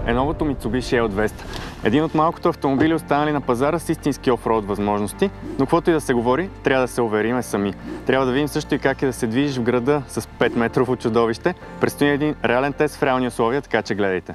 е новото Mitsubishi L200. Един от малкото автомобили, останали на пазара с истински офроуд възможности, но каквото и да се говори, трябва да се увериме сами. Трябва да видим също и как е да се движиш в града с 5-метрово чудовище. Предстои един реален тест в реални условия, така че гледайте.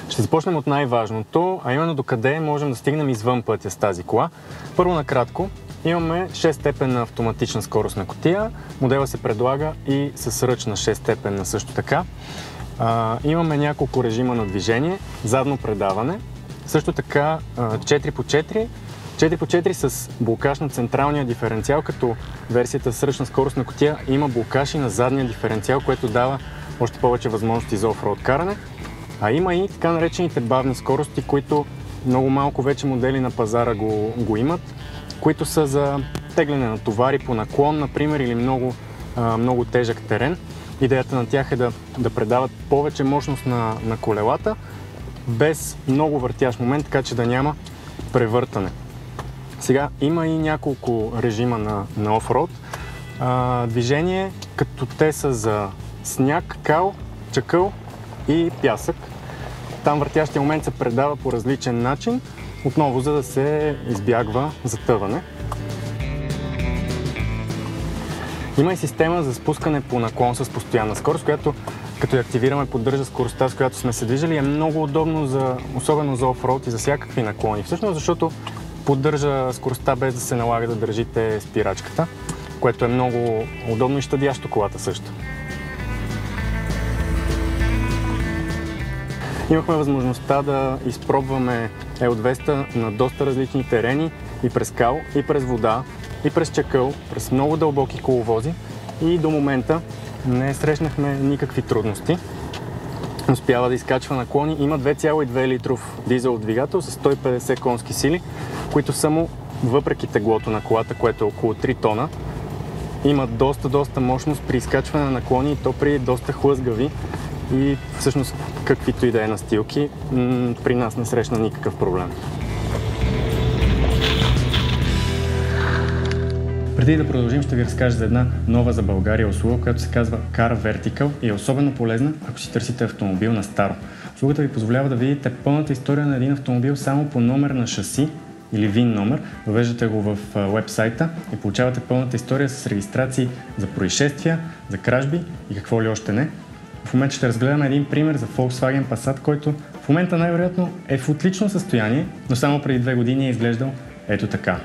Ще започнем от най-важното, а именно докъде можем да стигнем извън пътя с тази кола. Първо накратко, имаме 6-степенна автоматична скоростна кутия. Модела се предлага и с ръчна 6-степенна също така. Имаме няколко режима на движение, задно предаване, също така 4x4, 4x4 с блокаж на централния диференциал, като версията с ръчна скоростна кутия има блокаж и на задния диференциал, което дава още повече възможности за офроуд каране. А има и така наречените бавни скорости, които много малко вече модели на пазара го имат, които са за тегляне на товари по наклон, например, или много тежък терен. Идеята на тях е да предават повече мощност на колелата, без много въртящ момент, така че да няма превъртане. Сега има и няколко режима на офроуд движение, като те са за сняг, кал, чакъл и пясък. Там въртящия момент се предава по различен начин, отново за да се избягва затъване. Има и система за спускане по наклон с постоянна скорост, която като я активираме, поддържа скоростта, с която сме се движили, е много удобно, особено за офроуд и за всякакви наклони. Всъщност, защото поддържа скоростта без да се налага да държите спирачката, което е много удобно и щадящо колата също. Имахме възможността да изпробваме L200 на доста различни терени, и през кал, и през вода, и през чакъл, през много дълбоки коловози и до момента не срещнахме никакви трудности. Успява да изкачва наклони. Има 2,2 литров дизелов двигател с 150 конски сили, които само въпреки теглото на колата, което е около 3 тона, има доста мощност при изкачване на наклони и то при доста хлъзгави и всъщност каквито и да е настилки, при нас не срещна никакъв проблем. Преди да продължим, ще ви разкажа за една нова за България услуга, която се казва Car Vertical и е особено полезна, ако си търсите автомобил на старо. Услугата ви позволява да видите пълната история на един автомобил само по номер на шаси или VIN номер. Въвеждате го в уебсайта и получавате пълната история с регистрации за происшествия, за кражби и какво ли още не. В момента ще разгледаме един пример за Volkswagen Passat, който в момента най-вероятно е в отлично състояние, но само преди 2 години е изглеждал ето така.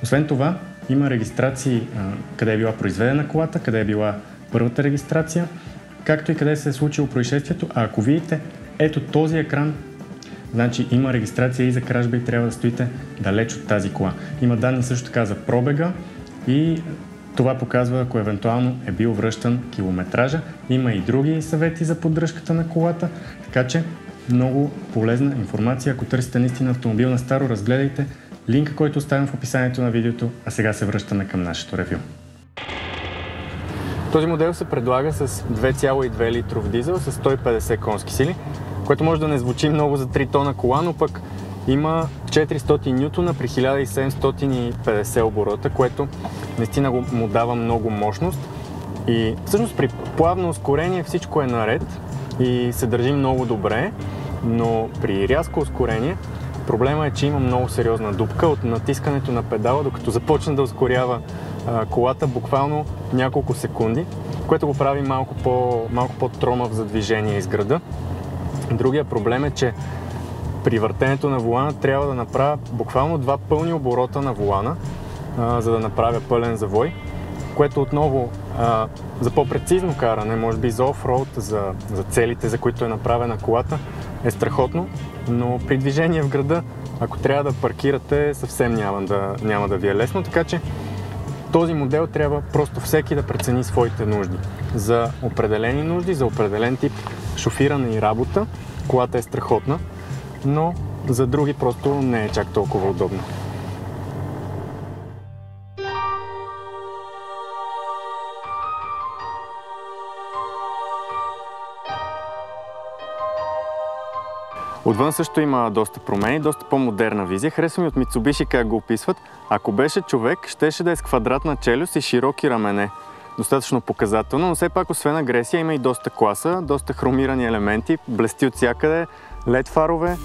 Освен това, има регистрации къде е била произведена колата, къде е била първата регистрация, както и къде се е случило происшествието. А ако видите ето този екран, значи има регистрация и за кражба и трябва да стоите далеч от тази кола. Има данни също така за пробега и това показва, ако евентуално е бил връщан километража. Има и други съвети за поддръжката на колата, така че много полезна информация. Ако търсите наистина автомобил на старо, разгледайте линка, който оставям в описанието на видеото, а сега се връщаме към нашето ревю. Този модел се предлага с 2,2 литров дизел с 150 конски сили, което може да не звучи много за 3 тона кола, но пък има 400 нютона при 1750 оборота, което наистина му дава много мощност. И всъщност при плавно ускорение всичко е наред и се държи много добре, но при рязко ускорение проблема е, че има много сериозна дупка от натискането на педала, докато започне да ускорява колата буквално няколко секунди, което го прави малко по-тромав за движение из града. Другия проблем е, че при въртенето на волана трябва да направя буквално 2 пълни оборота на волана, за да направя пълен завой, което отново за по-прецизно каране, може би за офроуд, за целите, за които е направена колата, е страхотно, но при движение в града, ако трябва да паркирате, съвсем няма да ви е лесно, така че този модел трябва просто всеки да прецени своите нужди. За определени нужди, за определен тип шофиране и работа, колата е страхотна, но за други просто не е чак толкова удобно. Отвън също има доста промени, доста по-модерна визия. Харесва ми от Mitsubishi как го описват. Ако беше човек, щеше да е с квадратна челюст и широки рамене. Достатъчно показателно, но все пак освен агресия има и доста класа, доста хромирани елементи, блести от всякъде, LED фарове,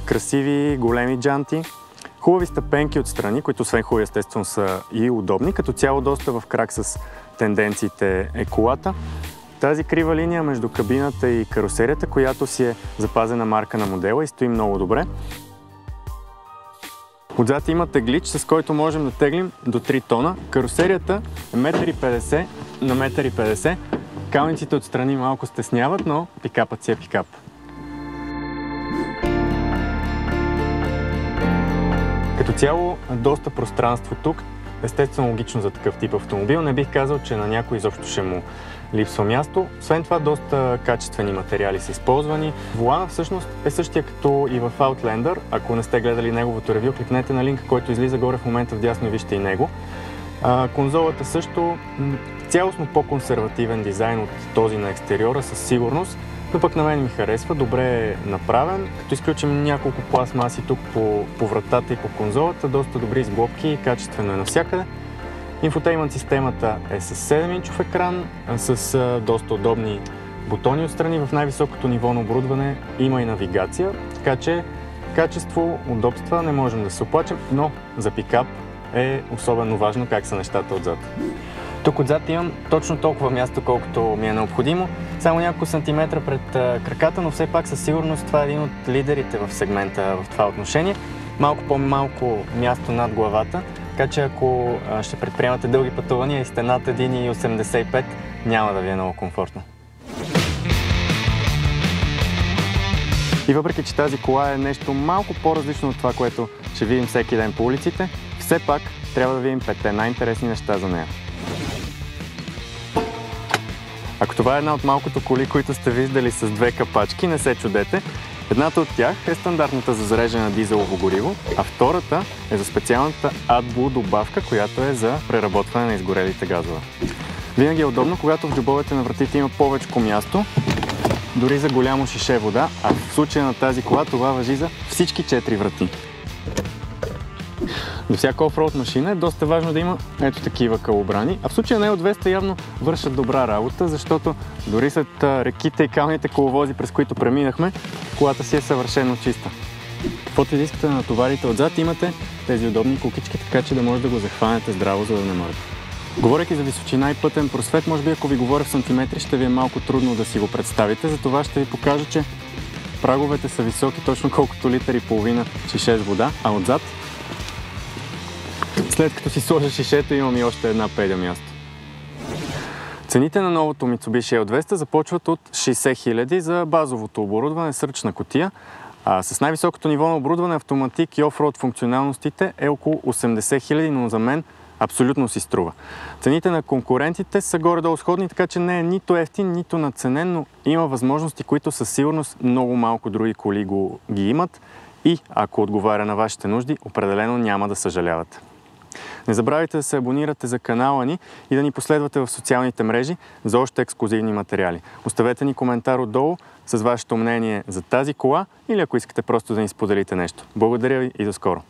красиви големи джанти, хубави стъпенки отстрани, които освен хубави естествено са и удобни, като цяло доста в крак с тенденциите е колата. Тази крива линия между кабината и карусерията, която си е запазена марка на модела и стои много добре. Отзад има теглич, с който можем да теглим до 3 тона. Карусерията е 1,50 м на 1,50 м. Калниците отстрани малко стесняват, но пикапът си е пикап. Като цяло доста пространство тук. Естествено логично за такъв тип автомобил. Не бих казал, че на някой изобщо ще му липсва място. Освен това, доста качествени материали са използвани. Волана всъщност е същия като и в Outlander. Ако не сте гледали неговото ревю, кликнете на линка, който излиза горе в момента вдясно и вижте и него. Конзолата също цялостно по-консервативен дизайн от този на екстериора със сигурност, но пък на мен ми харесва, добре е направен. Като изключим няколко пластмаси тук по вратата и по конзолата, доста добри сглобки, качествено е навсякъде. Инфотеймент системата е с 7-инчов екран, с доста удобни бутони отстрани. В най-високото ниво на оборудване има и навигация, така че качество, удобства не можем да се оплачем, но за пикап е особено важно как са нещата отзад. Тук отзад имам точно толкова място, колкото ми е необходимо. Само няколко сантиметра пред краката, но все пак със сигурност това е един от лидерите в сегмента в това отношение. Малко по-малко място над главата, така че ако ще предприемате дълги пътувания и сте над 1,85 м, няма да ви е много комфортно. И въпреки, че тази кола е нещо малко по-различно от това, което ще видим всеки ден по улиците, все пак трябва да видим 5 най-интересни неща за нея. Ако това е една от малкото коли, които сте виждали с 2 капачки, не се чудете. Едната от тях е стандартната за зареждане на дизелово гориво, а втората е за специалната AdBlue добавка, която е за преработване на изгорелите газове. Винаги е удобно, когато в джобовете на вратите има повече място, дори за голямо шише вода, а в случая на тази кола това важи за всички 4 врати. До всяка офроуд машина е доста важно да има ето такива калобрани, а в случая на L200 явно вършат добра работа, защото дори след реките и калните коловози, през които преминахме, колата си е съвършено чиста. Каквото искате да натоварите отзад, имате тези удобни кукички, така че да може да го захванете здраво, за да не мърда. Говорейки за височина и пътен просвет, може би ако ви говоря в сантиметри, ще ви е малко трудно да си го представите, затова ще ви покажа, че праговете са високи точно колкото литър и половина шише с вода, а отзад, след като си сложа шишето, имам и още една педя място. Цените на новото Mitsubishi L200 започват от 60 000 за базовото оборудване с ръчна кутия, а с най-високото ниво на оборудване, автоматик и офроуд функционалностите е около 80 000, но за мен абсолютно си струва. Цените на конкурентите са горе-долу сходни, така че не е нито евтин, нито надценен, но има възможности, които със сигурност много малко други коли ги имат и ако отговаря на вашите нужди, определено няма да съжалявате. Не забравяйте да се абонирате за канала ни и да ни последвате в социалните мрежи за още ексклузивни материали. Оставете ни коментар отдолу с вашето мнение за тази кола или ако искате просто да ни споделите нещо. Благодаря ви и до скоро!